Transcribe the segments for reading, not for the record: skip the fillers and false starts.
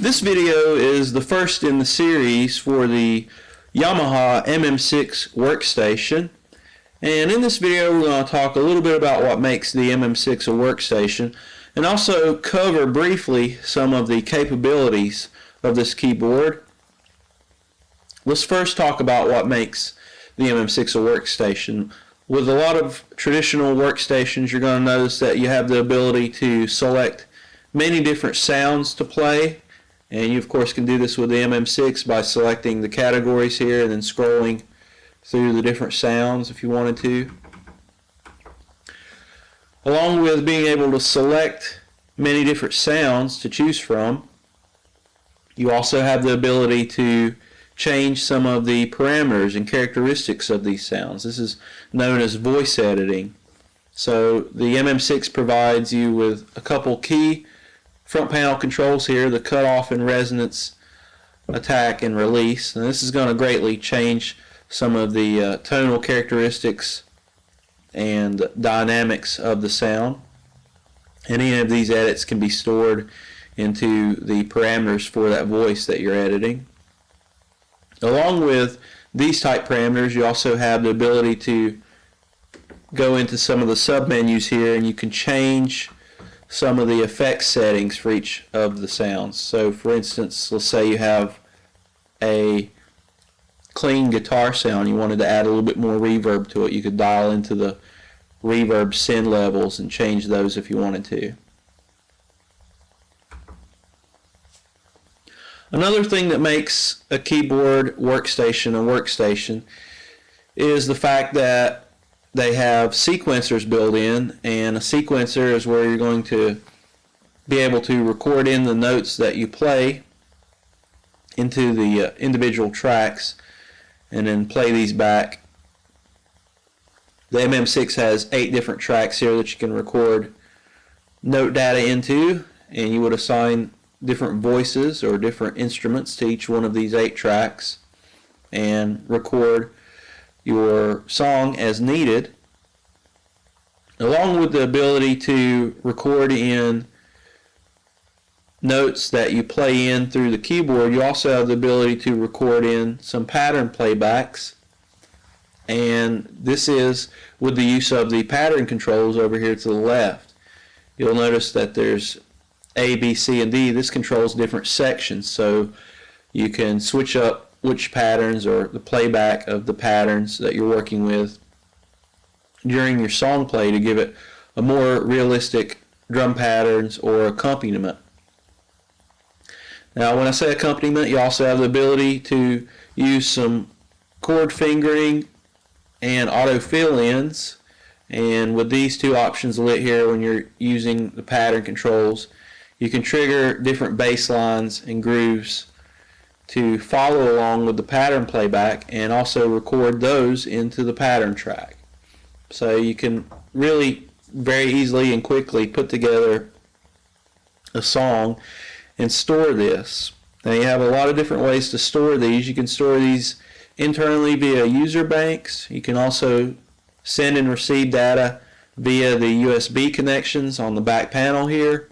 This video is the first in the series for the Yamaha MM6 workstation, and in this video we're going to talk a little bit about what makes the MM6 a workstation and also cover briefly some of the capabilities of this keyboard. Let's first talk about what makes the MM6 a workstation. With a lot of traditional workstations, you're going to notice that you have the ability to select many different sounds to play, and you of course can do this with the MM6 by selecting the categories here and then scrolling through the different sounds if you wanted to. Along with being able to select many different sounds to choose from, you also have the ability to change some of the parameters and characteristics of these sounds. This is known as voice editing. So the MM6 provides you with a couple key front panel controls here: the cutoff and resonance, attack and release. And this is going to greatly change some of the tonal characteristics and dynamics of the sound. Any of these edits can be stored into the parameters for that voice that you're editing. Along with these type parameters, you also have the ability to go into some of the submenus here, and you can change some of the effects settings for each of the sounds. So for instance, let's say you have a clean guitar sound, you wanted to add a little bit more reverb to it, you could dial into the reverb send levels and change those if you wanted to. Another thing that makes a keyboard workstation a workstation is the fact that they have sequencers built in, and a sequencer is where you're going to be able to record in the notes that you play into the individual tracks and then play these back. The MM6 has 8 different tracks here that you can record note data into, and you would assign different voices or different instruments to each one of these 8 tracks and record your song as needed. Along with the ability to record in notes that you play in through the keyboard, you also have the ability to record in some pattern playbacks, and this is with the use of the pattern controls over here to the left. You'll notice that there's A, B, C, and D. This controls different sections, so you can switch up which patterns or the playback of the patterns that you're working with during your song play to give it a more realistic drum patterns or accompaniment. Now when I say accompaniment, you also have the ability to use some chord fingering and auto fill-ins, and with these two options lit here when you're using the pattern controls, you can trigger different bass lines and grooves to follow along with the pattern playback and also record those into the pattern track. So you can really very easily and quickly put together a song and store this. Now you have a lot of different ways to store these. You can store these internally via user banks. You can also send and receive data via the USB connections on the back panel here.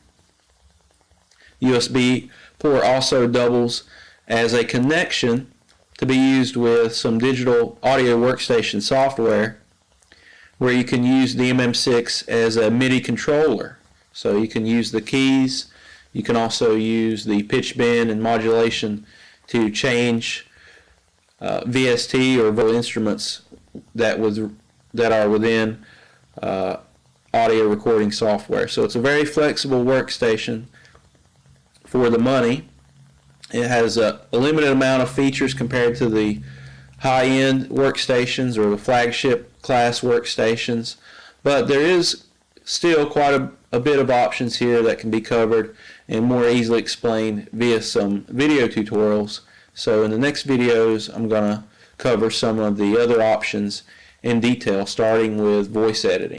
USB port also doubles as a connection to be used with some digital audio workstation software, where you can use the MM6 as a MIDI controller. So you can use the keys, you can also use the pitch bend and modulation to change VST or vocal instruments that are within audio recording software. So it's a very flexible workstation for the money. It has a limited amount of features compared to the high-end workstations or the flagship class workstations, but there is still quite a bit of options here that can be covered and more easily explained via some video tutorials. So in the next videos I'm going to cover some of the other options in detail, starting with voice editing.